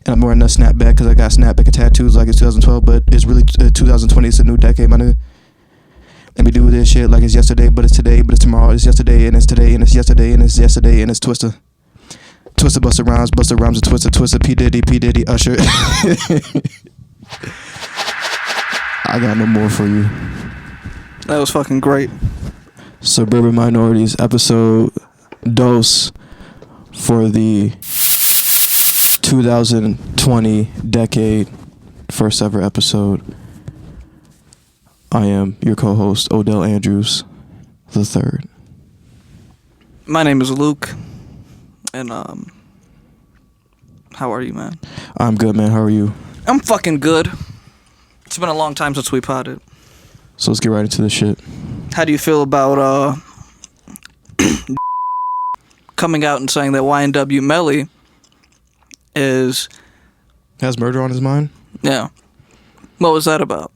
And I'm wearing a snapback because I got snapback and tattoos like it's 2012, but it's really 2020. It's a new decade, my nigga. And we do this shit like it's yesterday, but it's today, but it's tomorrow. It's yesterday, and it's today, and it's yesterday, and it's yesterday, and it's Twister. Twister, Busta Rhymes, and Twister, P. Diddy, Usher. I got no more for you. That was fucking great. Suburban Minorities, episode dos for the 2020 decade, first ever episode. I am your co-host, Odell Andrews III. My name is Luke, and how are you, man? I'm good, man. How are you? I'm fucking good. It's been a long time since we potted. So let's get right into this shit. How do you feel about coming out and saying that YNW Melly has murder on his mind? Yeah. What was that about?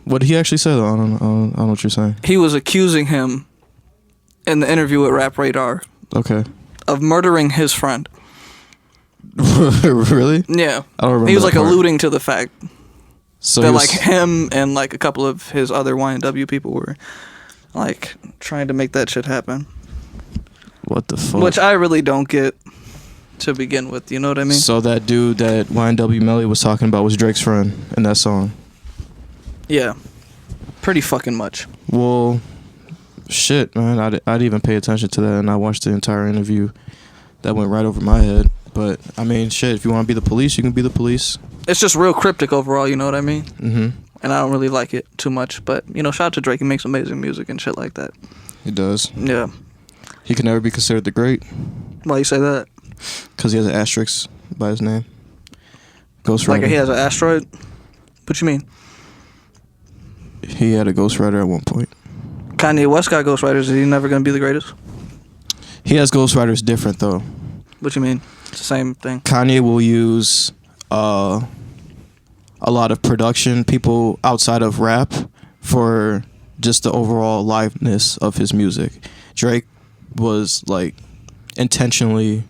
What did he actually say, though? I don't know what you're saying. He was accusing him in the interview with Rap Radar. Okay. Of murdering his friend. Really? Yeah. I don't remember. He was like part. alluding to the fact so that like him and like a couple of his other YNW people were like trying to make that shit happen. What the fuck? Which I really don't get to begin with, you know what I mean? So that dude that YNW Melly was talking about was Drake's friend in that song. Yeah. Pretty fucking much. Well, shit, man. I didn't even pay attention to that, and I watched the entire interview. That went right over my head. But, I mean, shit, if you want to be the police, you can be the police. It's just real cryptic overall, you know what I mean? Mm-hmm. And I don't really like it too much. But, you know, shout out to Drake. He makes amazing music and shit like that. He does. Yeah. He can never be considered the great. Why you say that? Because he has an asterisk by his name. Ghost Rider. Like he has an asteroid? What you mean? He had a Ghost Rider at one point. Kanye West got Ghost Riders. Is he never going to be the greatest? He has Ghost Riders different, though. What you mean? It's the same thing. Kanye will use a lot of production people outside of rap for just the overall liveness of his music. Drake was like intentionally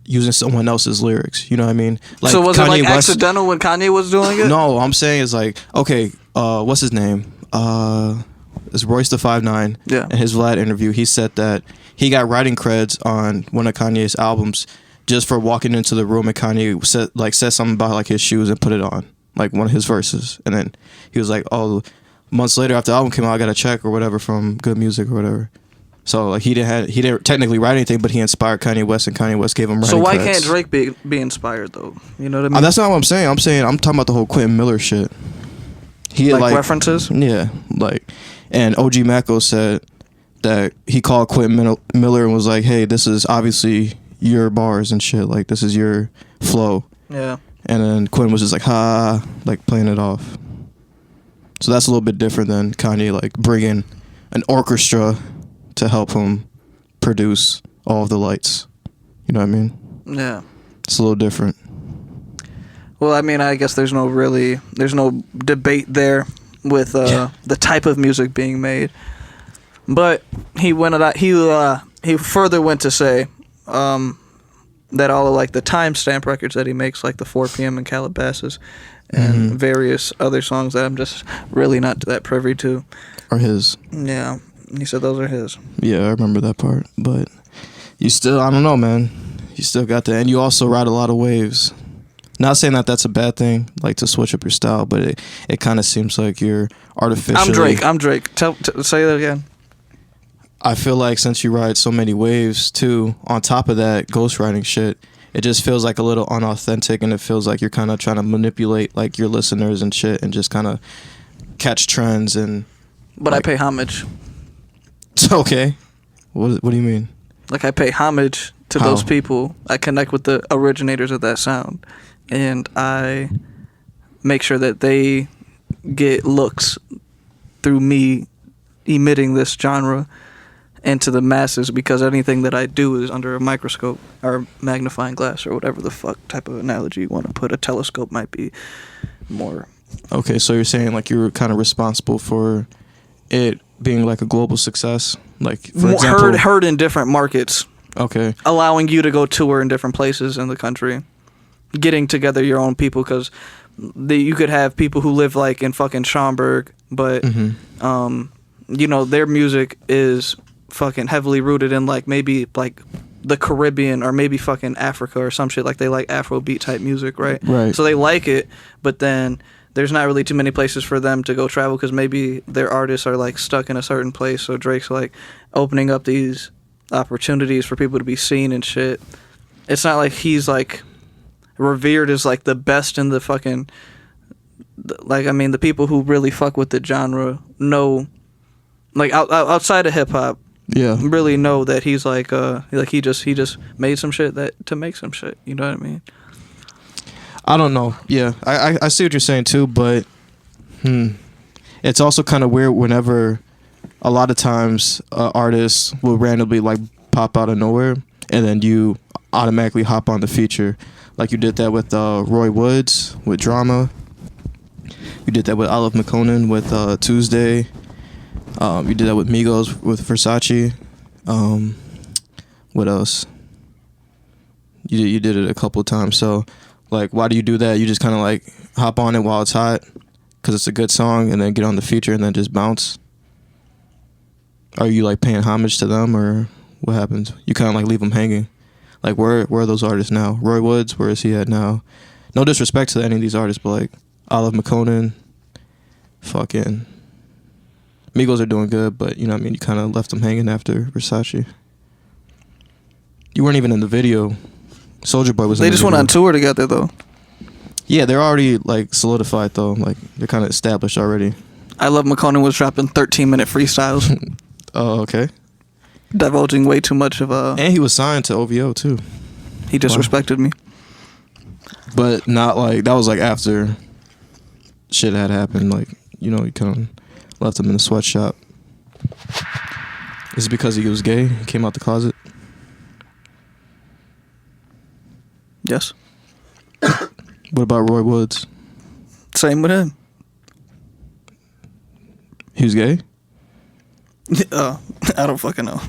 using someone else's lyrics, you know what I mean? Like, so was Kanye it like West, accidental when Kanye was doing it? No, I'm saying it's like, okay, what's his name? It's Royce the 5'9". Yeah. In his Vlad interview, he said that he got writing creds on one of Kanye's albums just for walking into the room and Kanye said something about like his shoes and put it on, like one of his verses. And then he was like, oh, months later after the album came out, I got a check or whatever from Good Music or whatever. So like he didn't technically write anything, but he inspired Kanye West, and Kanye West gave him writing So why creds. can't Drake be inspired though? You know what I mean? That's not what I'm saying. I'm talking about the whole Quentin Miller shit. He like references? Yeah, like, and OG Macko said that he called Quentin Miller and was like, hey, this is obviously your bars and shit, like this is your flow. Yeah. And then Quentin was just like, ha, like playing it off. So that's a little bit different than Kanye like bringing an orchestra to help him produce all of the lights. You know what I mean? Yeah. It's a little different. Well, I mean, I guess there's no debate there with the type of music being made. But he further went to say that all of like the timestamp records that he makes, like the 4 p.m. in Calabasas and various other songs that I'm just really not that privy to, are his. Yeah. He said those are his. Yeah, I remember that part. But you still, I don't know, man. You still got that. And you also ride a lot of waves. Not saying that that's a bad thing, like to switch up your style, but it kind of seems like you're artificially... I'm Drake. Say that again. I feel like since you ride so many waves, too, on top of that ghostwriting shit, it just feels like a little unauthentic, and it feels like you're kind of trying to manipulate like your listeners and shit and just kind of catch trends and... But like, I pay homage. Okay. What do you mean? Like I pay homage to those people. I connect with the originators of that sound. And I make sure that they get looks through me emitting this genre into the masses, because anything that I do is under a microscope or magnifying glass or whatever the fuck type of analogy you want to put. A telescope might be more. Okay, so you're saying like you're kind of responsible for it being like a global success, like for example, heard in different markets. Okay. Allowing you to go tour in different places in the country. getting together your own people, because you could have people who live like in fucking Schaumburg, but you know, their music is fucking heavily rooted in like maybe like the Caribbean or maybe fucking Africa or some shit. Like they like Afrobeat type music, right? Right. So they like it, but then there's not really too many places for them to go travel because maybe their artists are like stuck in a certain place. So Drake's like opening up these opportunities for people to be seen and shit. It's not like he's like revered as like the best in the fucking, like, I mean, the people who really fuck with the genre know, like outside of hip hop, really know that he's like he just made some shit that to make some shit. You know what I mean? I don't know. Yeah, I see what you're saying too, but it's also kind of weird whenever a lot of times artists will randomly like pop out of nowhere, and then you automatically hop on the feature. Like you did that with Roy Woods with Drama. You did that with Olive McConan with Tuesday. You did that with Migos with Versace. What else? You did it a couple of times. So, like, why do you do that? You just kind of like hop on it while it's hot because it's a good song, and then get on the feature and then just bounce. Are you like paying homage to them, or what happens? You kind of like leave them hanging. Like, where are those artists now? Roy Woods, where is he at now? No disrespect to any of these artists, but like Olive McConan, fucking Migos are doing good, but you know what I mean? You kind of left them hanging after Versace. You weren't even in the video. Soulja Boy was in the video. They just went on tour together, though. Yeah, they're already like solidified, though. Like, they're kind of established already. I Love McConan was dropping 13-minute freestyles. Oh, okay. Divulging way too much of And he was signed to OVO, too. He disrespected me. But not like, that was like after shit had happened. Like, you know, you kind of left him in the sweatshop. Is it because he was gay? He came out the closet? Yes. What about Roy Woods? Same with him. He was gay? I don't fucking know.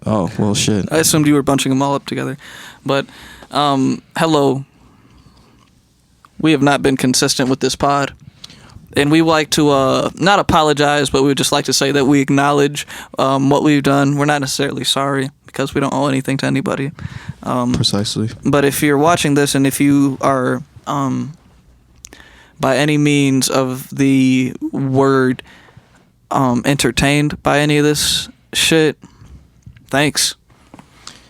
Oh, well, shit. I assumed you were bunching them all up together. But, hello. We have not been consistent with this pod. And we would like to, not apologize, but we would just like to say that we acknowledge what we've done. We're not necessarily sorry, because we don't owe anything to anybody. Precisely. But if you're watching this, and if you are, by any means of the word, entertained by any of this shit, thanks.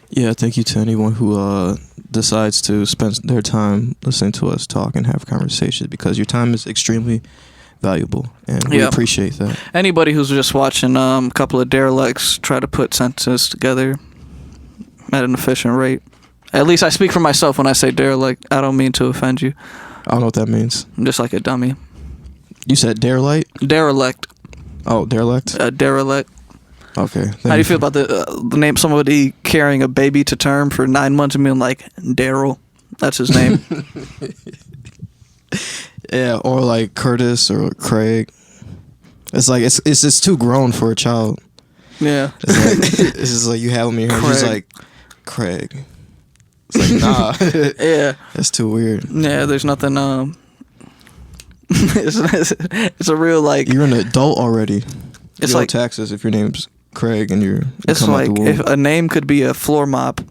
Yeah, thank you to anyone who decides to spend their time listening to us talk and have conversations, because your time is extremely valuable, and we appreciate that. Anybody who's just watching a couple of derelicts try to put sentences together at an efficient rate. At least I speak for myself when I say derelict. I don't mean to offend you. I don't know what that means. I'm just like a dummy. You said derelict? Derelict. Oh, derelict? Derelict. Okay. How do you feel about the name, somebody carrying a baby to term for 9 months and being like, Daryl? That's his name. Yeah, or like Curtis or Craig. It's like, it's just too grown for a child. Yeah. It's just like you have him in here, he's like, Craig. It's like, nah. Yeah. That's too weird. Yeah, there's nothing, it's a real, like... You're an adult already. It's you owe like taxes if your name's Craig and you're... It's like if a name could be a floor mop,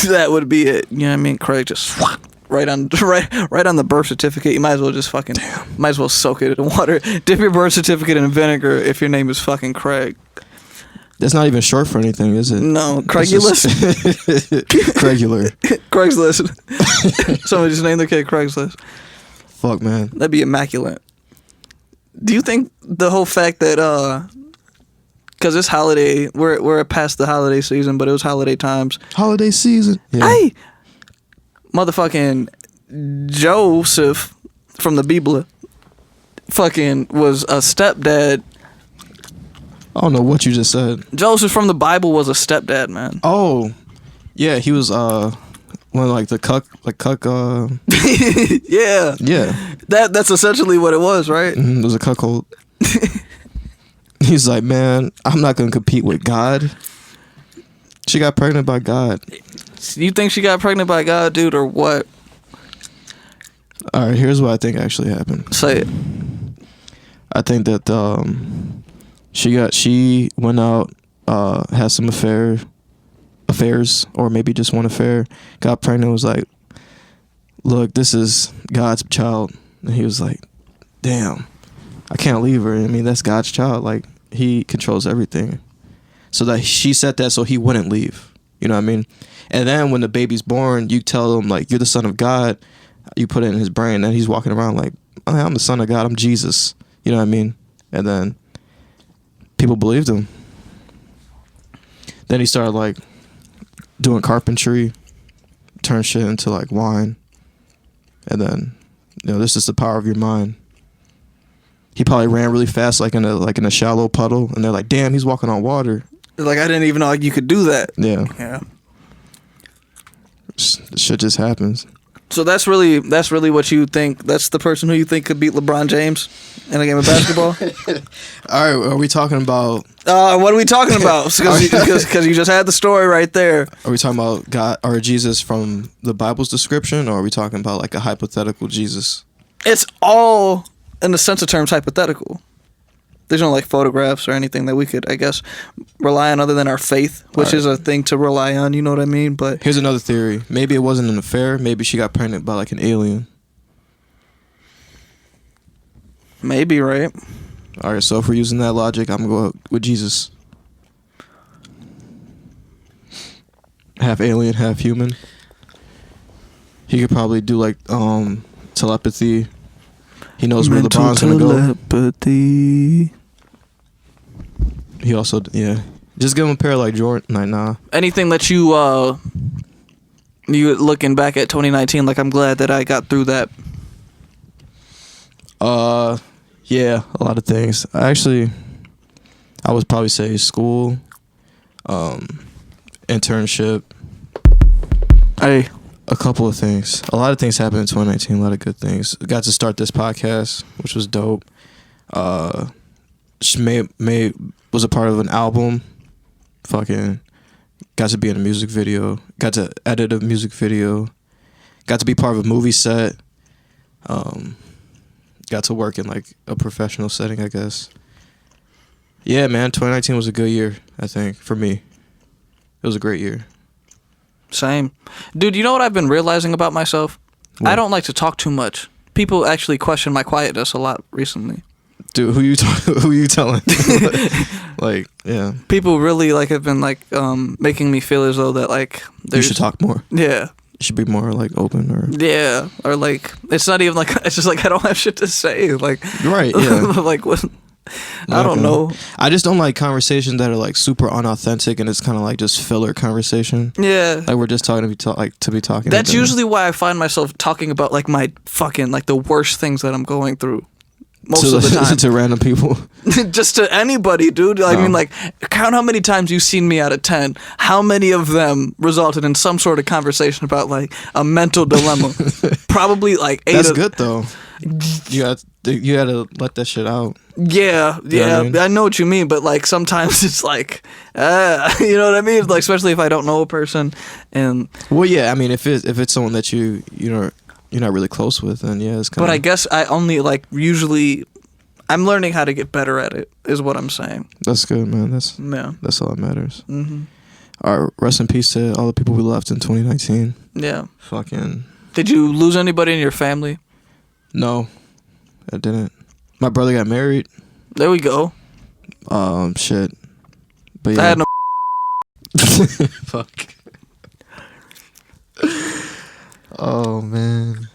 that would be it. You know what I mean? Craig just... Right on the birth certificate. You might as well just fucking... Damn. Might as well soak it in water. Dip your birth certificate in vinegar if your name is fucking Craig. That's not even short for anything, is it? No, Craigulous. Craigular. Craigslist. Somebody just named their kid Craigslist. Fuck, man. That'd be immaculate. Do you think the whole fact that because it's holiday, we're past the holiday season, but it was holiday times. Holiday season. Yeah. Hey, motherfucking Joseph from the Bible fucking was a stepdad. I don't know what you just said. Joseph from the Bible was a stepdad, man. Oh, yeah, he was one of like the cuck. Yeah. That's essentially what it was, right? Mm-hmm, it was a cuckold. He's like, man, I'm not gonna compete with God. She got pregnant by God. You think she got pregnant by God, dude, or what? All right, here's what I think actually happened. Say it. I think that she went out, had some affairs, or maybe just one affair, got pregnant, was like, look, this is God's child. And he was like, damn, I can't leave her. I mean, that's God's child. Like, he controls everything. So that she said that so he wouldn't leave. You know what I mean? And then when the baby's born, you tell him, like, you're the son of God. You put it in his brain, and he's walking around like, oh, I'm the son of God. I'm Jesus. You know what I mean? And then people believed him. Then he started, like, doing carpentry, turned shit into, like, wine. And then, you know, this is the power of your mind. He probably ran really fast, like in a shallow puddle, and they're like, damn, he's walking on water. Like, I didn't even know you could do that. Yeah. Yeah. Shit just happens. So that's really what you think. That's the person who you think could beat LeBron James in a game of basketball. All right, are we talking about? What are we talking about? Because you just had the story right there. Are we talking about God or Jesus from the Bible's description, or are we talking about like a hypothetical Jesus? It's all, in the sense of terms, hypothetical. There's no like photographs or anything that we could, I guess, rely on other than our faith, which is a thing to rely on. You know what I mean? But here's another theory. Maybe it wasn't an affair. Maybe she got pregnant by like an alien. Maybe, right? All right. So if we're using that logic, I'm gonna go with Jesus. Half alien, half human. He could probably do like telepathy. He knows where LeBron's gonna go. Telepathy. He also, yeah. Just give him a pair like Jordan. Nah. Anything that you looking back at 2019, like, I'm glad that I got through that. Yeah, a lot of things. I would probably say school, internship. Hey. A couple of things. A lot of things happened in 2019. A lot of good things. Got to start this podcast, which was dope. Was a part of an album. Fucking got to be in a music video. Got to edit a music video. Got to be part of a movie set. Got to work in like a professional setting, I guess. Yeah, man, 2019 was a good year, I think, for me. It was a great year. Same. Dude, you know what I've been realizing about myself? What? I don't like to talk too much. People actually question my quietness a lot recently. Dude, who you telling? Like, yeah. People really like have been like making me feel as though that like you should talk more. Yeah. You should be more like open or yeah, or like it's not even like it's just like I don't have shit to say. Like right, yeah. Like what? I don't know. I just don't like conversations that are like super unauthentic and it's kind of like just filler conversation. Yeah. Like we're just talking to be talking. That's usually why I find myself talking about like my fucking like the worst things that I'm going through. Most of the time. To random people. Just to anybody, dude. I mean, like, count how many times you've seen me out of 10. How many of them resulted in some sort of conversation about, like, a mental dilemma? Probably, like, 8 That's good, though. You had to let that shit out. Yeah. You know what I mean? I know what you mean, but, like, sometimes it's like, you know what I mean? Like, especially if I don't know a person. And well, yeah, I mean, if it's someone that you know, you're not really close with, then yeah, it's kind of... But I guess I only, like, usually... I'm learning how to get better at it, is what I'm saying. That's good, man. That's all that matters. Mm-hmm. All right, rest in peace to all the people we left in 2019. Yeah. Fucking... Did you lose anybody in your family? No, I didn't. My brother got married. There we go. Shit. But yeah. I had no... Fuck. Oh man.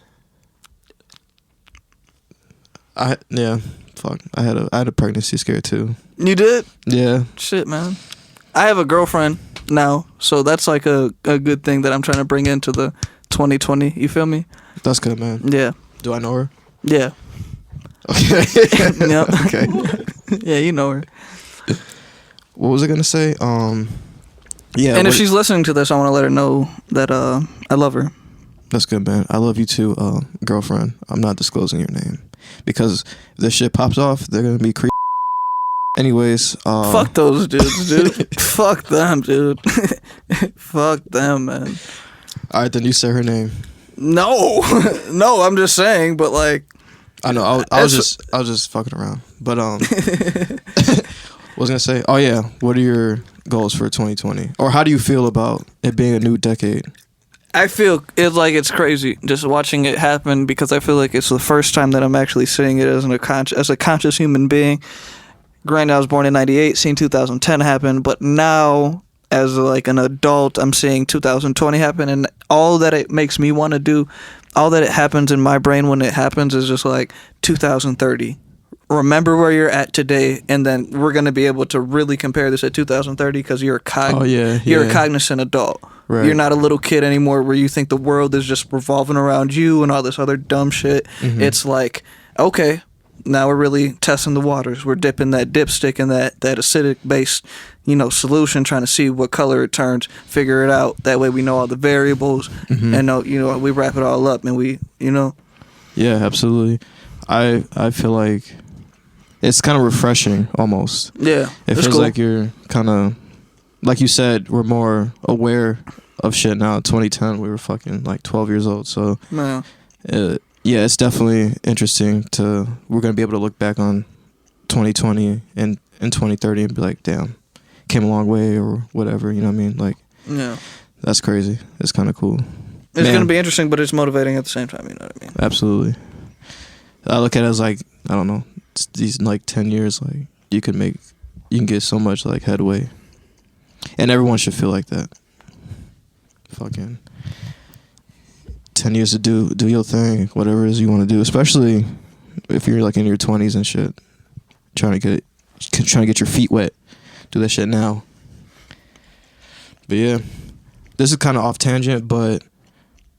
Fuck. I had a pregnancy scare too. You did? Yeah. Shit, man. I have a girlfriend now, so that's like a good thing that I'm trying to bring into the 2020. You feel me? That's good, man. Yeah. Do I know her? Yeah. Okay. Yeah. Okay. Yeah, you know her. What was I gonna say? Yeah. And if she's listening to this, I want to let her know that I love her. That's good, man. I love you too, girlfriend. I'm not disclosing your name because if this shit pops off, they're gonna be creepy. Anyways, fuck those dudes, dude. Fuck them, dude. Fuck them, man. All right, then you say her name. No, no, I'm just saying, but like, I know. I was just fucking around. But what was I gonna say? Oh yeah. What are your goals for 2020? Or how do you feel about it being a new decade? I feel it's crazy just watching it happen because I feel like it's the first time that I'm actually seeing it as a conscious human being. Granted, I was born in '98, seeing 2010 happen, but now as like an adult, I'm seeing 2020 happen, and all that it makes me want to do, all that it happens in my brain when it happens is just like 2030. Remember where you're at today, and then we're gonna be able to really compare this at 2030 because you're you're a cognizant adult. Right. You're not a little kid anymore where you think the world is just revolving around you and all this other dumb shit. Mm-hmm. It's like, okay, now we're really testing the waters. We're dipping that dipstick in that acidic based, solution, trying to see what color it turns, figure it out. That way we know all the variables, and we wrap it all up, and we. Yeah, absolutely. I feel like it's kind of refreshing almost. Yeah, it feels like you're kind of, like you said, we're more aware of shit now. 2010, we were fucking like 12 years old. So yeah, it's definitely interesting we're gonna be able to look back on 2020 and 2030 and be like, damn, came a long way or whatever. You know what I mean? Like, yeah, that's crazy. It's kind of cool. It's gonna be interesting, but it's motivating at the same time. You know what I mean? Absolutely. I look at it as like, I don't know, these like 10 years, like you can get so much like headway, and everyone should feel like that. Fucking 10 years to do your thing, whatever it is you want to do, especially if you're like in your 20s and shit, trying to get your feet wet. Do that shit now. But yeah, this is kind of off tangent, but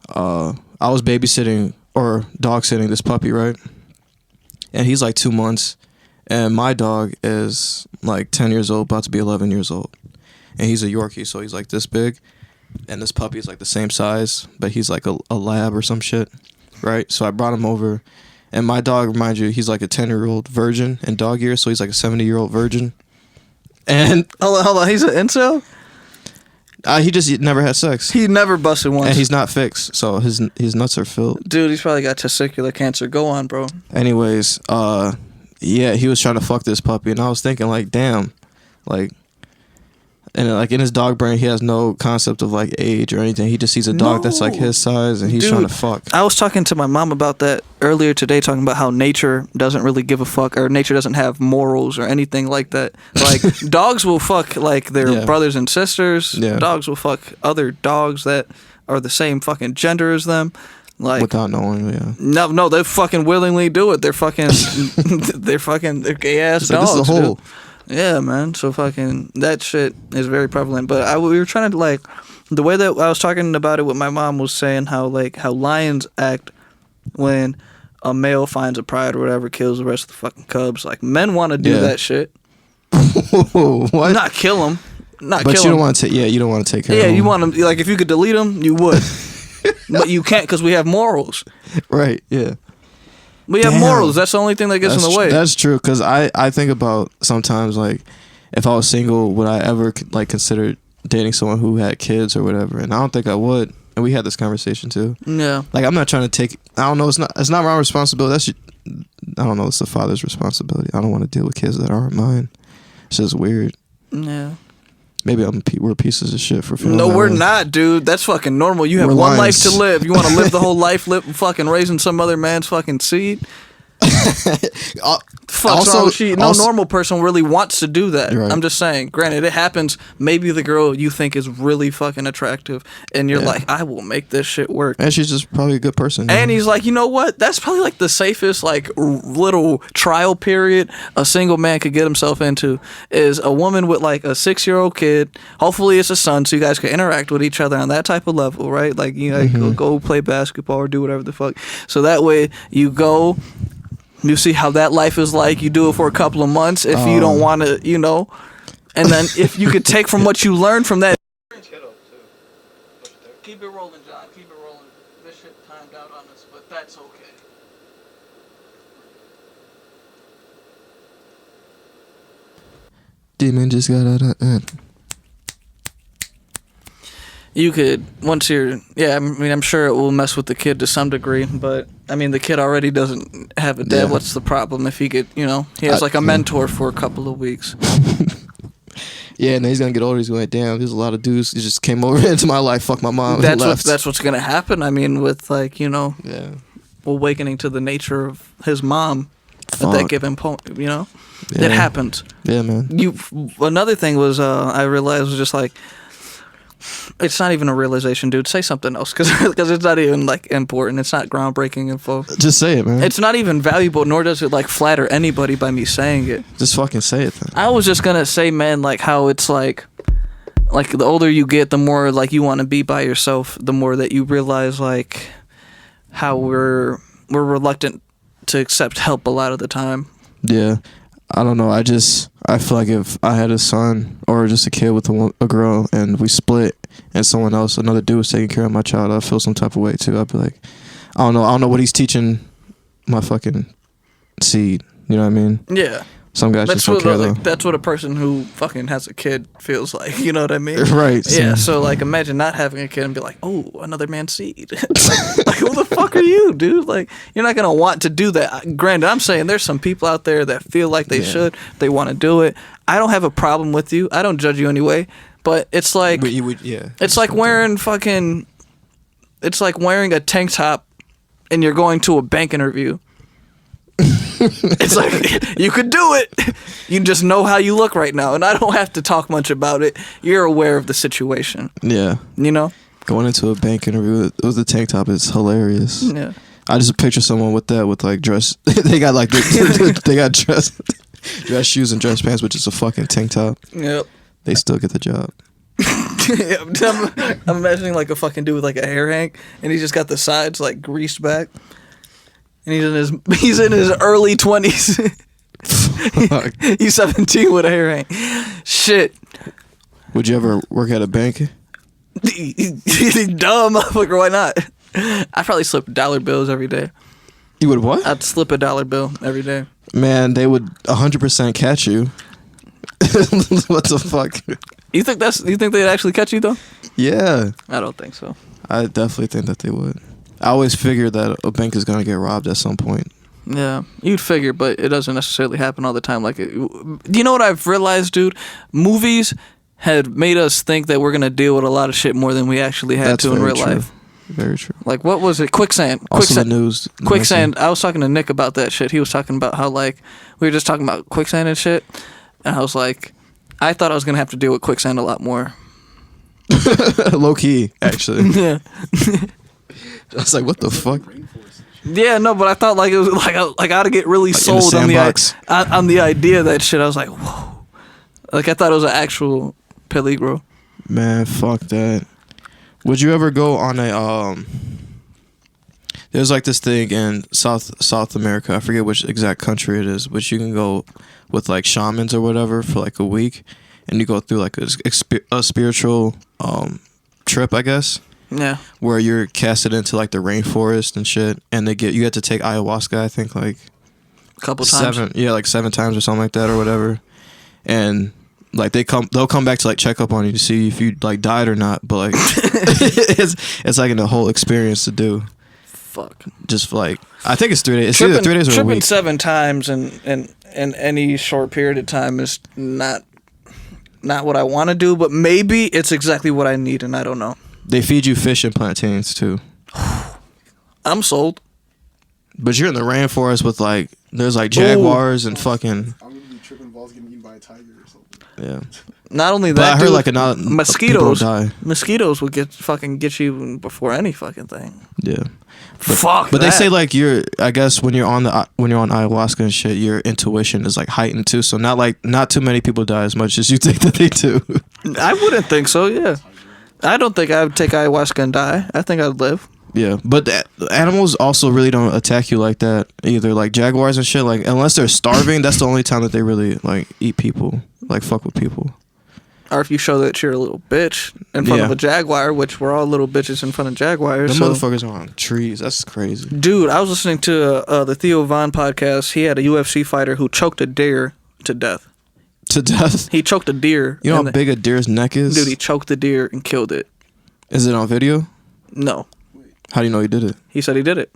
I was babysitting or dog sitting this puppy, right? And he's like 2 months, and my dog is like 10 years old, about to be 11 years old. And he's a Yorkie, so he's like this big. And this puppy is like the same size, but he's like a lab or some shit, right? So I brought him over, and my dog, remind you, he's like a 10-year-old virgin in dog years, so he's like a 70-year-old virgin. And hold on, he's an incel? He just never had sex. He never busted once. And he's not fixed, so his nuts are filled. Dude, he's probably got testicular cancer. Go on, bro. Anyways, yeah, he was trying to fuck this puppy, and I was thinking like, damn, like, and like in his dog brain, he has no concept of like age or anything. He just sees a dog that's like his size, and he's trying to fuck. I was talking to my mom about that earlier today, talking about how nature doesn't really give a fuck, or nature doesn't have morals or anything like that. Like dogs will fuck like their brothers and sisters. Yeah. Dogs will fuck other dogs that are the same fucking gender as them. Like without knowing, yeah. No, they fucking willingly do it. They're fucking, they're gay ass dogs. This is a whole. Dude. Yeah, man. So fucking that shit is very prevalent. But we were trying to like the way that I was talking about it with my mom was saying how lions act when a male finds a pride or whatever, kills the rest of the fucking cubs. Like men want to do that shit. What? Not kill them. But you don't want to. You don't want to take care of them. Yeah, you want them. Like if you could delete them, you would. But you can't because we have morals. Right. Yeah. We have morals. That's the only thing that gets in the way. That's true. Because I think about sometimes like if I was single, would I ever like consider dating someone who had kids or whatever? And I don't think I would. And we had this conversation too. Yeah. Like I'm not trying to take. I don't know. It's not my responsibility. I don't know. It's the father's responsibility. I don't want to deal with kids that aren't mine. It's just weird. Yeah. Maybe we're pieces of shit for feeling. No, that we're way. Not, dude. That's fucking normal. You have one life to live. You want to live the whole life, fucking raising some other man's fucking seed. Fuck's wrong with you? No normal person really wants to do that. Right. I'm just saying. Granted, it happens. Maybe the girl you think is really fucking attractive, and you're like, I will make this shit work. And she's just probably a good person. And he's like, you know what? That's probably like the safest like little trial period a single man could get himself into is a woman with like a 6-year-old kid. Hopefully, it's a son, so you guys can interact with each other on that type of level, right? Like go play basketball or do whatever the fuck. So that way you go. You see how that life is like. You do it for a couple of months. If you don't want to, and then if you could take from what you learned from that. Keep it rolling, John. Keep it rolling. This shit timed out on us, but that's okay. Demon just got out of. You could once you're I mean I'm sure it will mess with the kid to some degree, but I mean the kid already doesn't have a dad. Yeah. What's the problem if he could he has like a mentor for a couple of weeks. Yeah, and then he's gonna get older. He's going, damn, there's a lot of dudes who just came over into my life, fuck my mom, and left. That's what's gonna happen. I mean, with like Yeah. awakening to the nature of his mom at that Fuck. given point. It Yeah. happens. Yeah, man. Another thing was I realized was just like. It's not even a realization, dude. Say something else, because it's not even like important. It's not groundbreaking info. Just say it, man. It's not even valuable, nor does it like flatter anybody by me saying it. Just fucking say it then. I was just gonna say, man, like how it's like the older you get, the more like you want to be by yourself. The more that you realize like how we're reluctant to accept help a lot of the time. Yeah. I don't know. I feel like if I had a son or just a kid with a girl and we split and another dude was taking care of my child, I'd feel some type of way too. I'd be like, I don't know what he's teaching my fucking seed. You know what I mean? Yeah. Some guys just don't care though. That's what a person who fucking has a kid feels like. You know what I mean? Right. Yeah. So like, imagine not having a kid and be like, oh, another man's seed. like, who the fuck are you, dude? Like, you're not gonna want to do that. Granted, I'm saying there's some people out there that feel like they should. They want to do it. I don't have a problem with you. I don't judge you anyway. But it's like, it's like wearing fucking. It's like wearing a tank top, and you're going to a bank interview. It's like you could do it. You just know how you look right now, and I don't have to talk much about it. You're aware of the situation. Yeah. Going into a bank interview with a tank top is hilarious. Yeah. I just picture someone with like dress. They got like they got dress shoes and dress pants, which is a fucking tank top. Yep. They still get the job. I'm imagining like a fucking dude with like a hair hang, and he's just got the sides like greased back. And he's in his early 20s. He's 17 with a hair hang. Shit. Would you ever work at a bank? Dumb motherfucker, why not? I probably slip dollar bills every day. You would what? I'd slip a dollar bill every day. Man, they would 100% catch you. What the fuck? You think they'd actually catch you though? Yeah. I don't think so. I definitely think that they would. I always figure that a bank is gonna get robbed at some point. Yeah, you'd figure, but it doesn't necessarily happen all the time. Like, you know what I've realized, dude? Movies had made us think that we're gonna deal with a lot of shit more than we actually had to in real life. Very true. Like, what was it? Quicksand. Also the news. Quicksand. I was talking to Nick about that shit. He was talking about how like we were just talking about quicksand and shit, and I was like, I thought I was gonna have to deal with quicksand a lot more. Low key, actually. Yeah. I was like, what the fuck? Yeah, no, but I thought like it was like I gotta get really like sold on the idea of that shit. I was like, whoa, like I thought it was an actual peligro. Man, fuck that. Would you ever go on a There's like this thing in South America. I forget which exact country it is, but you can go with like shamans or whatever for like a week, and you go through like a spiritual trip, I guess. Yeah. Where you're casted into like the rainforest and shit, and you get to take ayahuasca. I think like a couple times. like 7 times or something like that or whatever, and like they'll come back to like check up on you to see if you like died or not. But like it's like a whole experience to do. Fuck. Just like I think it's 3 days. It's either 3 days or a week. Tripping 7 times in any short period of time is not what I want to do, but maybe it's exactly what I need, and I don't know. They feed you fish and plantains too. I'm sold. But you're in the rainforest with like there's like jaguars and fucking. I'm gonna be tripping balls getting eaten by a tiger or something. Yeah. Not only But that, I heard dude, like mosquitoes. Die. Mosquitoes will get you before any fucking thing. Yeah. But they say like I guess when you're on ayahuasca and shit, your intuition is like heightened too. So not too many people die as much as you think that they do. I wouldn't think so. Yeah. I don't think I would take ayahuasca and die. I think I'd live. Yeah, but animals also really don't attack you like that either. Like jaguars and shit, like unless they're starving, that's the only time that they really like eat people, like fuck with people. Or if you show that you're a little bitch in front of a jaguar, which we're all little bitches in front of jaguars. Them motherfuckers are on trees. That's crazy. Dude, I was listening to the Theo Von podcast. He had a UFC fighter who choked a deer to death. To death? He choked a deer. You know how big a deer's neck is? Dude, he choked the deer and killed it. Is it on video? No. How do you know he did it? He said he did it.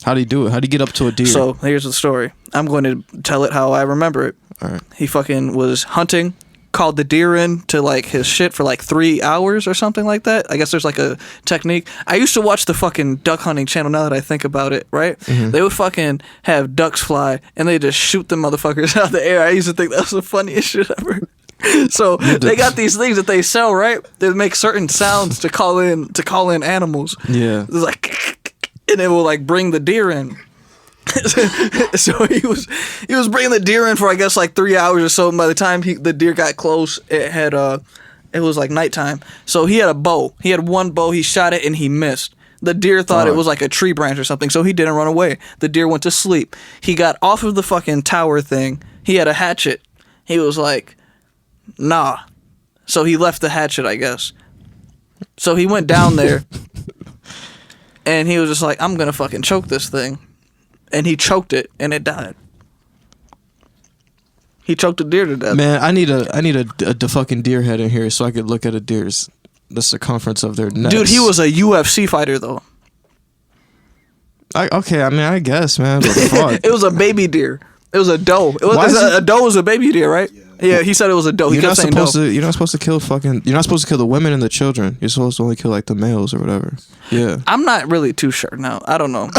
How do you do it? How do you get up to a deer? So here's the story. I'm going to tell it how I remember it. All right. He fucking was hunting, called the deer in to like his shit for like 3 hours or something like that. I guess there's like a technique. I used to watch the fucking duck hunting channel now that I think about it, right? Mm-hmm. They would fucking have ducks fly and they just shoot them motherfuckers out of the air. I used to think that was the funniest shit ever. So they got these things that they sell, right? They make certain sounds to call in animals. Yeah. It's like, and it will like bring the deer in. So he was bringing the deer in for I guess like 3 hours or so. And by the time the deer got close, it was like nighttime. So he had a bow. He had one bow. He shot it and he missed. The deer thought it was like a tree branch or something, so he didn't run away. The deer went to sleep. He got off of the fucking tower thing. He had a hatchet. He was like, nah. So he left the hatchet, I guess. So he went down there. And he was just like, I'm going to fucking choke this thing. And he choked it, and it died. He choked a deer to death. Man, I need a fucking deer head in here so I could look at the circumference of their necks. Dude, he was a UFC fighter, though. I guess, man. What the fuck? It was a baby deer. It was a doe. A doe was a baby deer, right? Yeah, he said it was a doe. You're not supposed to kill the women and the children. You're supposed to only kill like the males or whatever. Yeah. I'm not really too sure now. I don't know.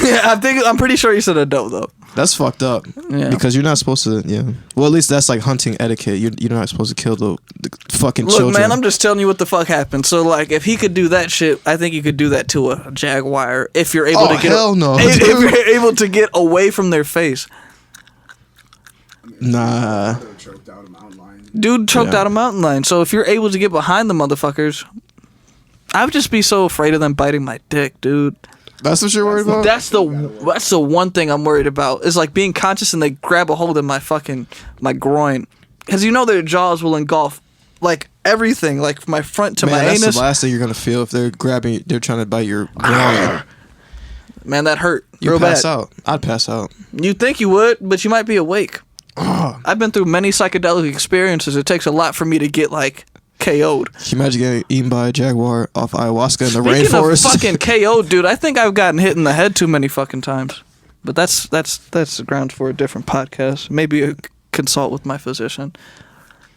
Yeah, I'm pretty sure he said a doe though. That's fucked up. Yeah. Because you're not supposed to. Yeah. Well, at least that's like hunting etiquette. You're not supposed to kill the fucking children. Look, man, I'm just telling you what the fuck happened. So like, if he could do that shit, I think you could do that to a jaguar if you're able to get. Hell no. If you're able to get away from their face. Nah. Dude choked out a mountain lion. So if you're able to get behind the motherfuckers, I would just be so afraid of them biting my dick, dude. That's what you're worried about? That's the one thing I'm worried about. Is like being conscious and they grab a hold of my groin. Because you know their jaws will engulf like everything, like my front to my anus. That's the last thing you're gonna feel if they're trying to bite your groin. Man, that hurt. You real pass bad. out. I'd pass out. You think you would, but you might be awake. I've been through many psychedelic experiences. It takes a lot for me to get like KO'd. Can you imagine getting eaten by a jaguar off ayahuasca in the Speaking rainforest? of fucking KO'd, dude, I think I've gotten hit in the head too many fucking times. But that's the grounds for a different podcast. Maybe consult with my physician.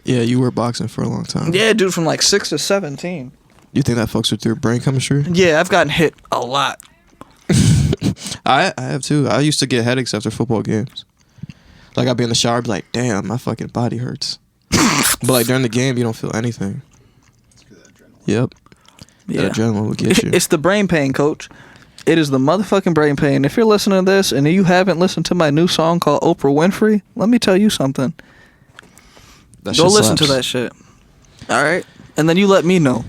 Yeah, you were boxing for a long time. Yeah, dude, from like 6 to 17. You think that fucks with your brain chemistry? Yeah, I've gotten hit a lot. I have too. I used to get headaches after football games. Like I'd be in the shower, I'd be like, damn, my fucking body hurts. But like during the game, you don't feel anything. Yep. Yeah. That adrenaline will get you. It's the brain pain, coach. It is the motherfucking brain pain. If you're listening to this and you haven't listened to my new song called Oprah Winfrey, let me tell you something. Go listen to that shit. All right? And then you let me know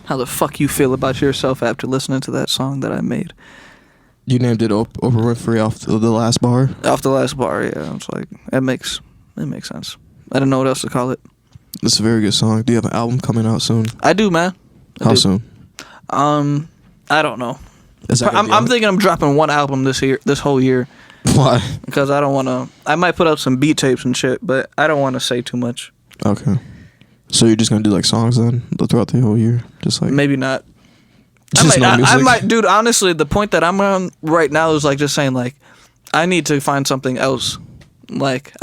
how the fuck you feel about yourself after listening to that song that I made. You named it Oprah Winfrey off the last bar? Off the last bar, yeah. It's like, it makes sense. I don't know what else to call it. It's a very good song. Do you have an album coming out soon? I do, man. How soon? I don't know. I'm thinking I'm dropping one album this whole year. Why? Because I don't want to. I might put up some beat tapes and shit, but I don't want to say too much. Okay. So you're just gonna do like songs then throughout the whole year, just like maybe not. Just I might, dude. Honestly, the point that I'm on right now is like just saying like, I need to find something else. Like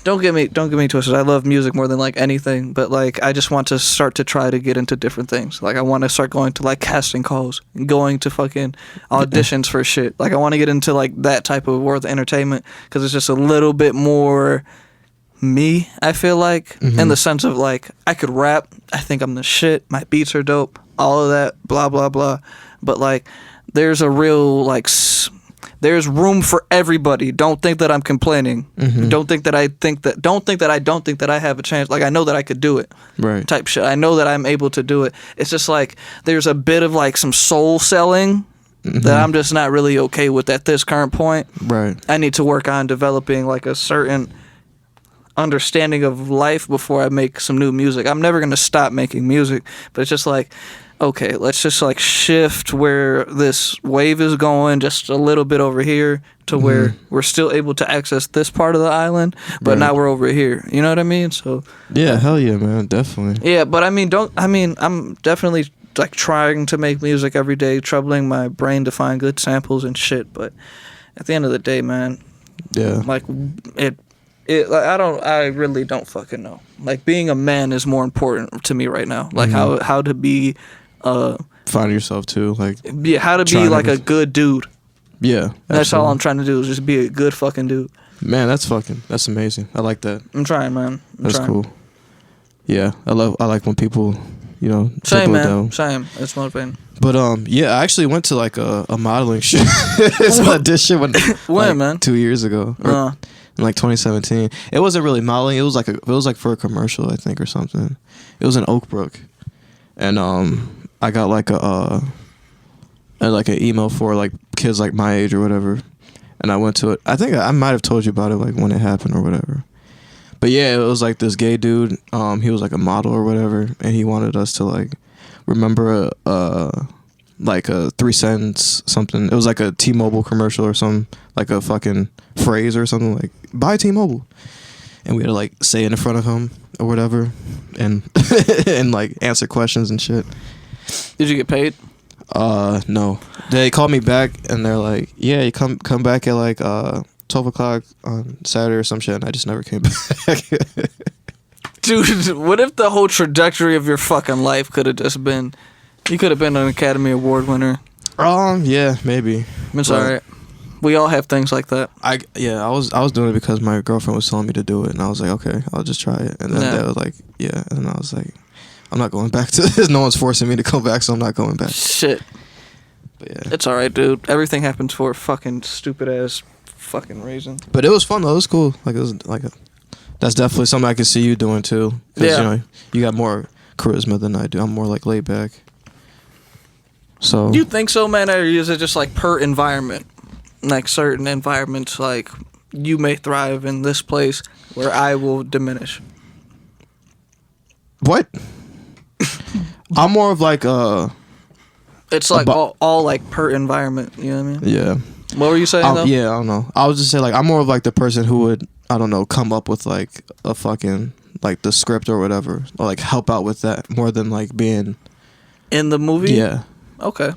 don't get me twisted. I love music more than like anything, but like I just want to start to try to get into different things. Like I want to start going to like casting calls, and going to fucking auditions for shit. Like I want to get into like that type of world of entertainment because it's just a little bit more me. I feel like in the sense of like I could rap. I think I'm the shit. My beats are dope. All of that, blah blah blah. But like, there's a real like. There's room for everybody. Don't think that I'm complaining. Don't think that I think that. Don't think that I don't think that I have a chance. Like I know that I could do it. Right. Type shit. I know that I'm able to do it. It's just like there's a bit of like some soul selling that I'm just not really okay with at this current point. Right. I need to work on developing like a certain understanding of life before I make some new music. I'm never gonna stop making music, but it's just like okay, let's just like shift where this wave is going just a little bit over here to where we're still able to access this part of the island, but now we're over here. You know what I mean? So yeah, hell yeah, man, definitely. yeah, but I'm definitely like trying to make music every day, troubling my brain to find good samples and shit, but at the end of the day, man, yeah, like like, I really don't fucking know. Like being a man is more important to me right now. Like how to be find yourself too, like how to be like a good dude. Yeah, that's all I'm trying to do is just be a good fucking dude. Man, that's amazing. I like that. I'm trying, man. That's cool. Yeah, I like when people, you know, same man, down. Same. It's motivating. But yeah, I actually went to like a modeling show. It's audition when like, man? 2 years ago, or in like 2017. It wasn't really modeling. It was like for a commercial, I think, or something. It was in Oak Brook, and I got like an email for like kids like my age or whatever, and I went to it. I think I might have told you about it like when it happened or whatever. But yeah, it was like this gay dude. He was like a model or whatever, and he wanted us to like remember like a 3 sentence something. It was like a T-Mobile commercial or something, like a fucking phrase or something like "Buy T-Mobile," and we had to like say it in front of him or whatever, and and like answer questions and shit. Did you get paid? No. They called me back and they're like, "Yeah, you come back at like 12 o'clock on Saturday or some shit," and I just never came back. Dude, what if the whole trajectory of your fucking life could have just been, you could have been an Academy Award winner? Yeah, maybe. It's alright. We all have things like that. I was doing it because my girlfriend was telling me to do it, and I was like, okay, I'll just try it. And then they was like, yeah, and then I was like, I'm not going back to this. No one's forcing me to go back, so I'm not going back. Shit. But yeah. It's alright, dude. Everything happens for a fucking stupid ass fucking reason. But it was fun though. It was cool. Like it was like that's definitely something I could see you doing too. Yeah. You know, you got more charisma than I do. I'm more like laid back. So. You think so, man, or is it just like per environment? Like certain environments, like you may thrive in this place where I will diminish. What? I'm more of like it's like all like per environment, you know what I mean? Yeah. What were you saying though? Yeah, I don't know. I was just saying like I'm more of like the person who would, I don't know, come up with like a fucking like the script or whatever, or like help out with that more than like being in the movie. Yeah. Okay.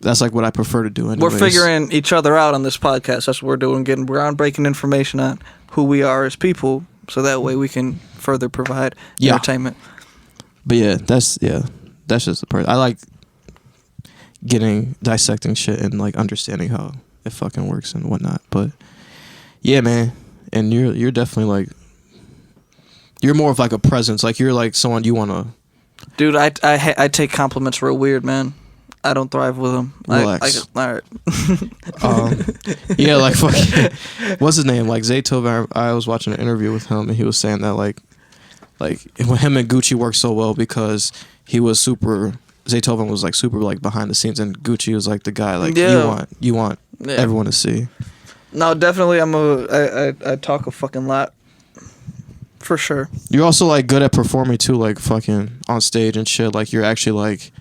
That's like what I prefer to do anyways. We're figuring each other out on this podcast. That's what we're doing, getting groundbreaking information on who we are as people, so that way we can further provide entertainment. But that's just the part. I like dissecting shit and like understanding how it fucking works and whatnot. But yeah, man, and you're definitely like, you're more of like a presence. Like you're like someone you wanna. Dude, I take compliments real weird, man. I don't thrive with them. Relax. All right. Yeah, like fucking, what's his name? Like Zaytoven. I was watching an interview with him, and he was saying that like when him and Gucci worked so well because he was super. Zaytoven was like super like behind the scenes, and Gucci was like the guy like you want everyone to see. No, definitely. I talk a fucking lot. For sure. You're also like good at performing too, like fucking on stage and shit. Like you're actually like.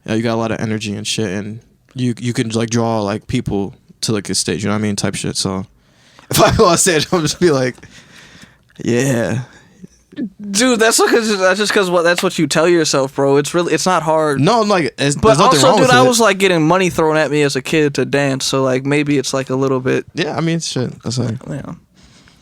You got a lot of energy and shit, and you can like draw like people to like a stage, you know what I mean, type shit. So if I go on stage, I'll just be like, yeah, dude. That's just because that's what you tell yourself, bro. It's not hard. No, I'm like, but also, dude, I was like getting money thrown at me as a kid to dance, so like maybe it's like a little bit. Yeah, I mean, shit. That's like, yeah.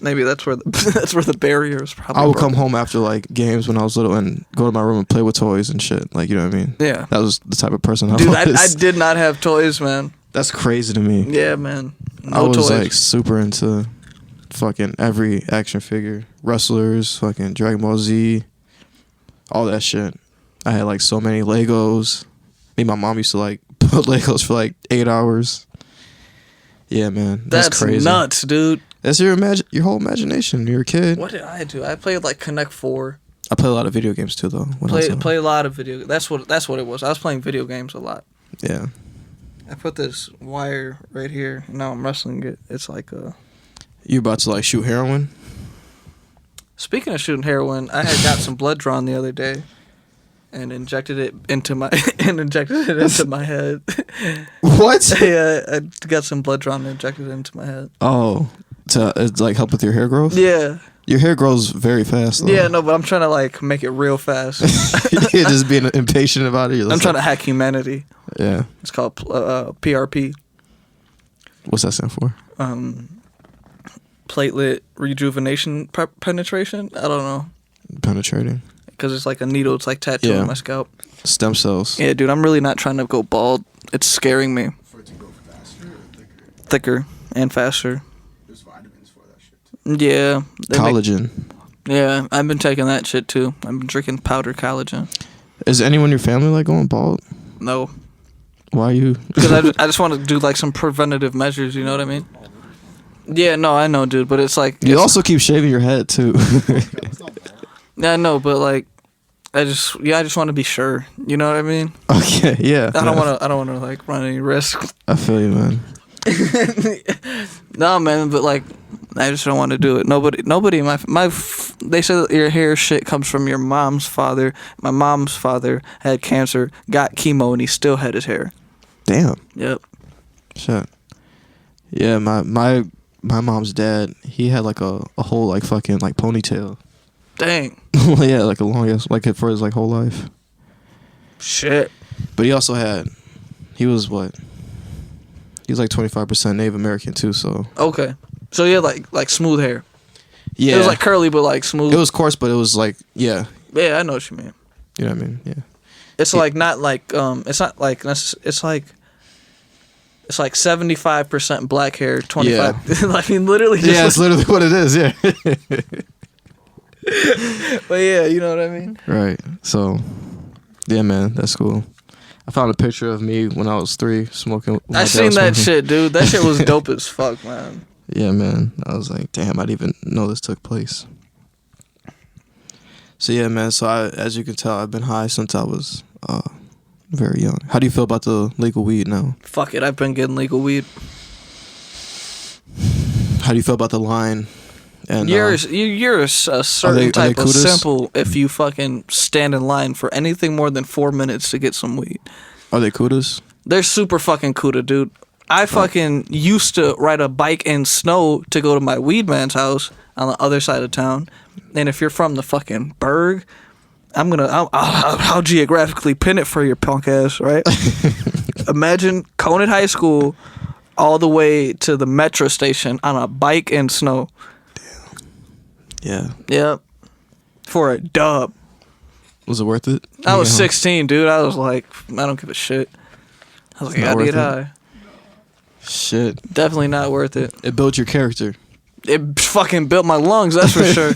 Maybe that's where the barrier is probably. I would come home after like games when I was little and go to my room and play with toys and shit. Like, you know what I mean? Yeah. That was the type of person I was. Dude, I did not have toys, man. That's crazy to me. Yeah, man. I was like super into fucking every action figure, wrestlers, fucking Dragon Ball Z, all that shit. I had like so many Legos. Me and my mom used to like put Legos for like 8 hours. Yeah, man. That's crazy. Nuts, dude. That's your whole imagination. You're a kid. What did I do? I played like Connect 4. I play a lot of video games too, though. Play a lot of video. That's what it was. I was playing video games a lot. Yeah. I put this wire right here. Now I'm wrestling it. It's like a. You about to like shoot heroin? Speaking of shooting heroin, I had got some blood drawn the other day, and injected it into my head. What? Yeah, I got some blood drawn and injected it into my head. Oh, to like help with your hair growth? Yeah. Your hair grows very fast, though. Yeah, no, but I'm trying to like make it real fast. You're just being impatient about it. I'm trying to hack humanity. Yeah. It's called PRP. What's that stand for? Platelet rejuvenation penetration. I don't know. Penetrating. Because it's like a needle. It's like tattooing my scalp. Stem cells. Yeah, dude, I'm really not trying to go bald. It's scaring me. For it to go faster or thicker? Thicker and faster. There's vitamins for that shit too. Yeah. Collagen. Yeah, I've been taking that shit too. I've been drinking powdered collagen. Is anyone in your family like going bald? No. Why are you? Because I just want to do like some preventative measures, you know what I mean? Yeah, no, I know, dude, but it's like... You also keep shaving your head, too. Yeah, I know, but like... I just want to be sure. You know what I mean? Okay, yeah. I don't want to like run any risk. I feel you, man. No, man, but like, I just don't want to do it. Nobody. They say that your hair shit comes from your mom's father. My mom's father had cancer, got chemo, and he still had his hair. Damn. Yep. Shit. Yeah, my mom's dad, he had like a whole like fucking like ponytail. Dang. Yeah, like a long ass, like for his like whole life. Shit. But he also had, he was what? He was like 25% Native American too, so. Okay. So you had like smooth hair. Yeah. It was like curly, but like smooth. It was coarse, but it was like, yeah. Yeah, I know what you mean. You know what I mean? Yeah. It's like not like it's not like it's like 75% black hair, 25. Yeah. I mean, literally. Just yeah, it's literally what it is. Yeah. But yeah, you know what I mean. Right. So, yeah, man, that's cool. I found a picture of me when I was 3 smoking. I seen that shit, dude. That shit was dope as fuck, man. Yeah, man. I was like, damn, I didn't even know this took place. So yeah, man. So as you can tell, I've been high since I was very young. How do you feel about the legal weed now? Fuck it, I've been getting legal weed. How do you feel about the line? And you're a certain type of simple if you fucking stand in line for anything more than 4 minutes to get some weed. Are they kudas? They're super fucking kuda, dude. I fucking used to ride a bike in snow to go to my weed man's house on the other side of town. And if you're from the fucking burg, I'll geographically pin it for your punk ass, right? Imagine Conant High School all the way to the metro station on a bike in snow. Yeah. Yep. For a dub. Was it worth it? I was 16, dude. I was like, I don't give a shit. I was like, I gotta get high. Shit. Definitely not worth it. It built your character. It fucking built my lungs, that's for sure.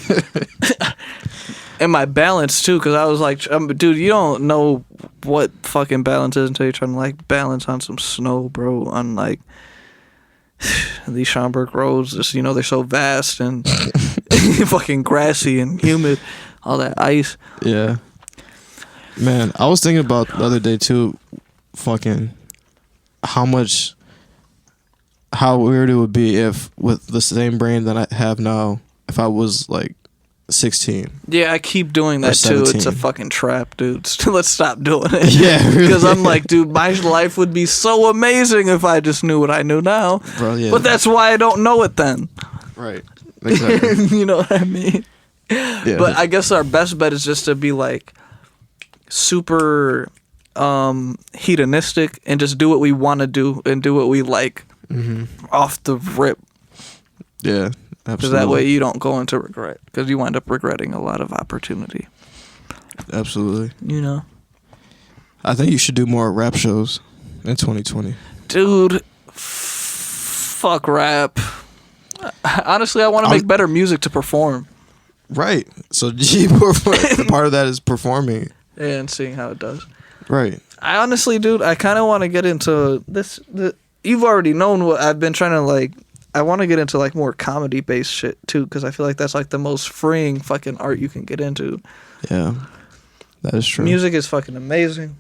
And my balance, too, because I was like, dude, you don't know what fucking balance is until you're trying to, like, balance on some snow, bro. On, like, these Schaumburg roads, just, you know, they're so vast and fucking grassy and humid. All that ice. Yeah. Man, I was thinking about the other day, too, fucking how weird it would be if, with the same brain that I have now, if I was, like, 16. Yeah, I keep doing that too. It's a fucking trap, dude. Let's stop doing it. Yeah, really. Because I'm like, dude, my life would be so amazing if I just knew what I knew now. Bro, yeah. But that's why I don't know it then. Right. Exactly. You know what I mean? Yeah. But I guess our best bet is just to be like super hedonistic and just do what we want to do and do what we like off the rip. Yeah. Because that way you don't go into regret. Because you wind up regretting a lot of opportunity. Absolutely. You know? I think you should do more rap shows in 2020. Dude, fuck rap. Honestly, I want to make better music to perform. Right. So part of that is performing. Yeah, and seeing how it does. Right. I honestly, dude, I kind of want to get into this. You've already known what I've been trying to, like, I want to get into like more comedy based shit too, because I feel like that's like the most freeing fucking art you can get into. Yeah, that is true. Music is fucking amazing.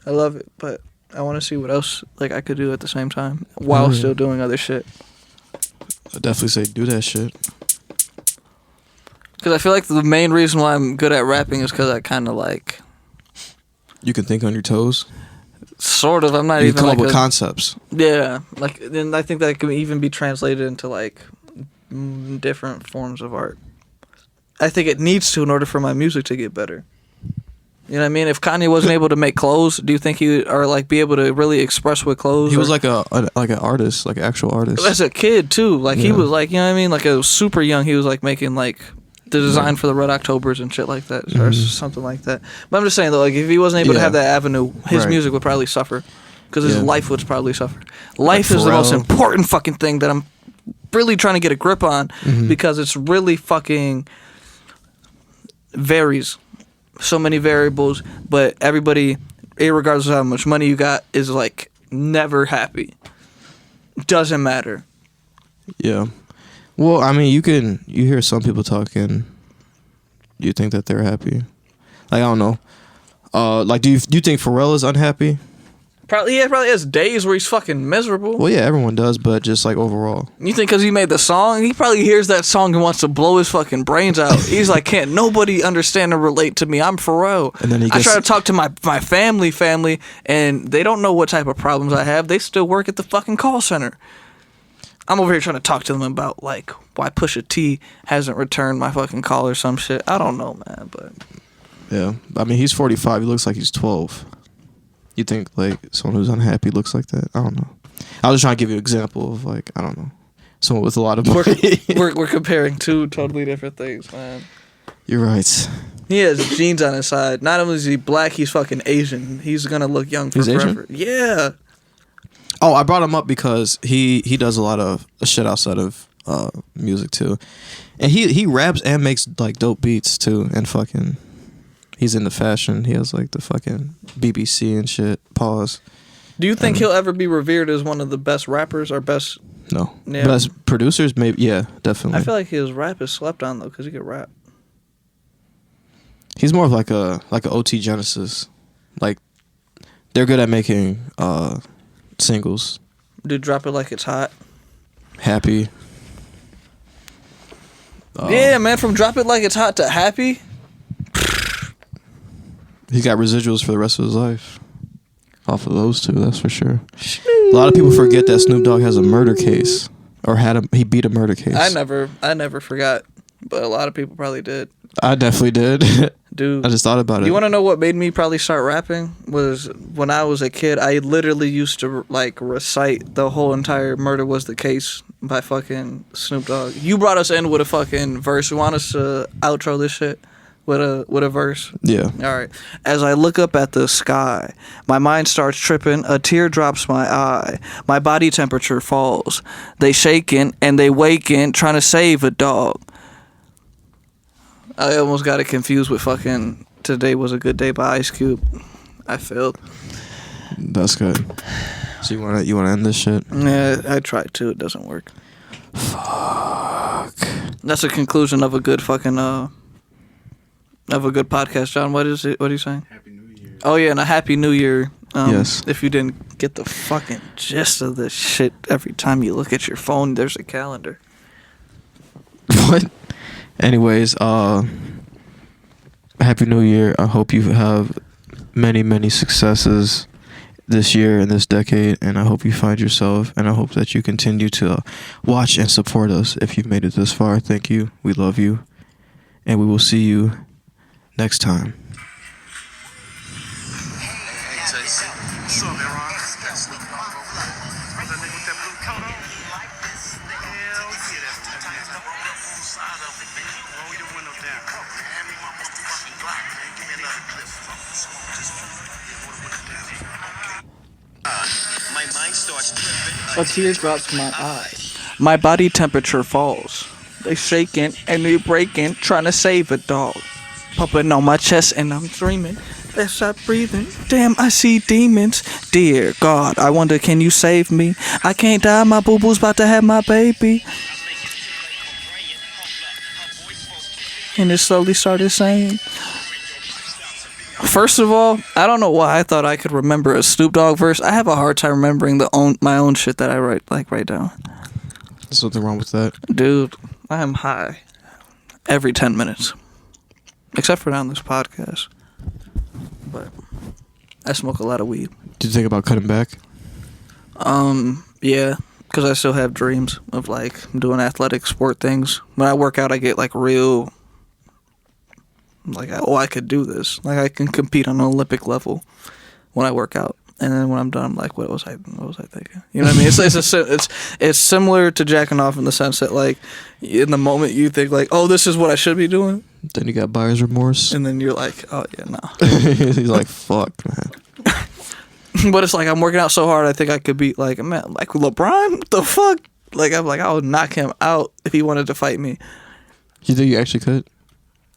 I love it, but I want to see what else like I could do at the same time while still doing other shit. I definitely say do that shit. Because I feel like the main reason why I'm good at rapping is because I kind of like You can think on your toes. Sort of. I'm not You even come like up with concepts. Yeah, like, and I think that can even be translated into like different forms of art. I think it needs to in order for my music to get better. You know what I mean? If Kanye wasn't able to make clothes, do you think he would, or like be able to really express with clothes? He was like an artist, like an actual artist. As a kid too, like he was like, you know what I mean? Like a super young, he was like making like the design for the Red Octobers and shit like that, or something like that. But I'm just saying though, like if he wasn't able to have that avenue, his music would probably suffer, because his life would probably suffer. Life is the most important fucking thing that I'm really trying to get a grip on, because it's really fucking varies. So many variables, but everybody, regardless of how much money you got, is like never happy. Doesn't matter. Yeah. Well, I mean, you hear some people talking, you think that they're happy. Like, I don't know. Like, do you think Pharrell is unhappy? Probably has days where he's fucking miserable. Well, yeah, everyone does, but just like overall. You think because he made the song, he probably hears that song and wants to blow his fucking brains out. He's like, can't nobody understand or relate to me. I'm Pharrell. And then I try to talk to my family, and they don't know what type of problems I have. They still work at the fucking call center. I'm over here trying to talk to them about like why Pusha T hasn't returned my fucking call or some shit. I don't know, man, but yeah, I mean, he's 45. He looks like he's 12. You think like someone who's unhappy looks like that? I don't know. I was just trying to give you an example of like, I don't know, someone with a lot of money. We're comparing two totally different things, man. You're right. He has genes on his side. Not only is he black, he's fucking Asian. He's gonna look young for forever. Asian? Yeah. Oh, I brought him up because he does a lot of shit outside of music too, and he raps and makes like dope beats too, and fucking. He's into fashion. He has like the fucking BBC and shit. Pause. Do you think he'll ever be revered as one of the best rappers or best? No. Yeah. Best producers? Maybe. Yeah, definitely. I feel like his rap is slept on though, because he could rap. He's more of like a OT Genesis. Like they're good at making singles. Dude, Drop It Like It's Hot. Happy. Yeah, man. From Drop It Like It's Hot to Happy. He's got residuals for the rest of his life off of those two, that's for sure. A lot of people forget that Snoop Dogg has a murder case, or he beat a murder case. I never forgot, but a lot of people probably did. I definitely did. Dude, I just thought about it. You want to know what made me probably start rapping? Was when I was a kid, I literally used to like recite the whole entire "Murder Was the Case" by fucking Snoop Dogg. You brought us in with a fucking verse. You want us to outro this shit? With a verse? Yeah. All right. As I look up at the sky, my mind starts tripping, a tear drops my eye, my body temperature falls. They shaking and they waking, trying to save a dog. I almost got it confused with fucking Today Was a Good Day by Ice Cube. I failed. That's good. So you wanna end this shit? Yeah, I tried to. It doesn't work. Fuck. That's the conclusion of a good fucking of a good podcast, John. What is it? What are you saying? Happy New Year. Oh yeah, and a Happy New Year. Yes. If you didn't get the fucking gist of this shit, every time you look at your phone, there's a calendar. What? Anyways, Happy New Year. I hope you have many, many successes this year and this decade, and I hope you find yourself, and I hope that you continue to watch and support us. If you've made it this far, thank you. We love you, and we will see you next time. A tear drops my eye. My body temperature falls. They shaking and they breaking, trying to save a dog. Pumping on my chest and I'm dreaming. They stop breathing. Damn, I see demons. Dear God, I wonder, can you save me? I can't die. My boo boo's about to have my baby. And it slowly started saying. First of all, I don't know why I thought I could remember a Snoop Dogg verse. I have a hard time remembering my own shit that I write down. There's something wrong with that. Dude, I am high every 10 minutes. Except for on this podcast. But I smoke a lot of weed. Did you think about cutting back? Yeah, because I still have dreams of like doing athletic sport things. When I work out, I get like real, like, oh, I could do this. Like I can compete on an Olympic level when I work out. And then when I'm done, I'm like, what was I thinking? You know what I mean? It's similar to jacking off in the sense that like, in the moment you think like, oh, this is what I should be doing. Then you got buyer's remorse. And then you're like, oh yeah, no. He's like, fuck, man. But it's like I'm working out so hard, I think I could beat like, man, like LeBron. What the fuck? Like I'm like, I would knock him out if he wanted to fight me. You think you actually could?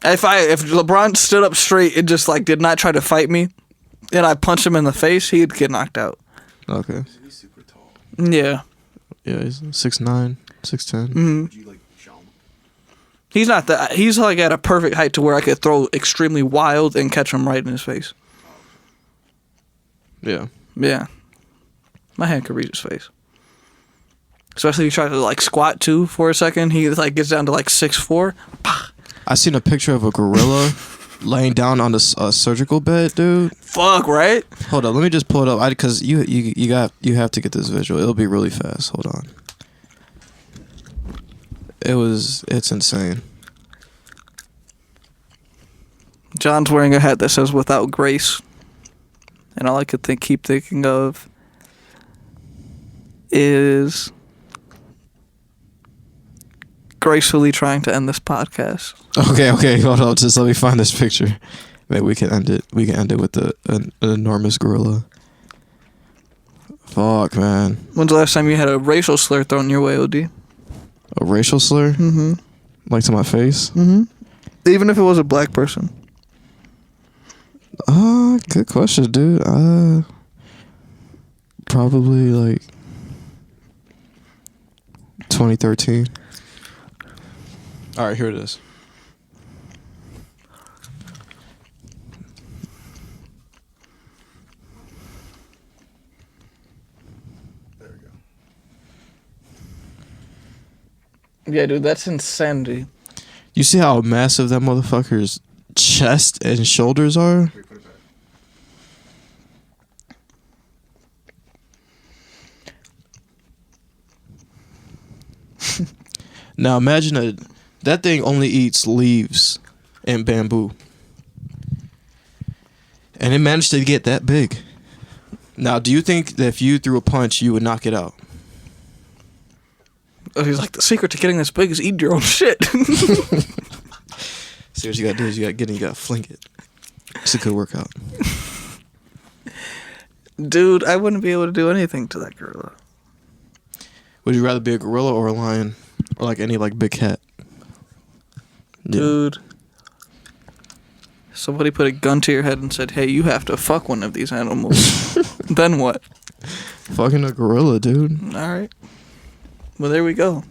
If LeBron stood up straight and just like did not try to fight me, and I punched him in the face, he'd get knocked out. Okay. He's super tall. Yeah. Yeah, he's 6'9", 6'10". Mm-hmm. Would you like show him? He's not that. He's like at a perfect height to where I could throw extremely wild and catch him right in his face. Yeah. Yeah. My hand could reach his face. Especially if you try to like squat too for a second. He like gets down to like 6'4". I seen a picture of a gorilla laying down on a surgical bed, dude. Fuck, right? Hold on, let me just pull it up. Because you have to get this visual. It'll be really fast. Hold on. It's insane. John's wearing a hat that says "Without Grace," and all I could keep thinking of is gracefully trying to end this podcast. Okay, hold on. Just let me find this picture. Maybe we can end it. We can end it with an enormous gorilla. Fuck, man. When's the last time you had a racial slur thrown your way, OD? A racial slur? Mm-hmm. Like to my face? Mm-hmm. Even if it was a black person. Good question, dude. Probably like 2013. All right, here it is. There we go. Yeah, dude, that's insanity. You see how massive that motherfucker's chest and shoulders are? Wait, put it back. Now imagine that thing only eats leaves and bamboo. And it managed to get that big. Now, do you think that if you threw a punch, you would knock it out? Oh, he's like, the secret to getting this big is eat your own shit. See, what you gotta do is you gotta fling it. It's a good workout. Dude, I wouldn't be able to do anything to that gorilla. Would you rather be a gorilla or a lion? Or like any like big cat? Yeah. Dude. Somebody put a gun to your head and said, hey, you have to fuck one of these animals. Then what? Fucking a gorilla, dude. All right. Well, there we go.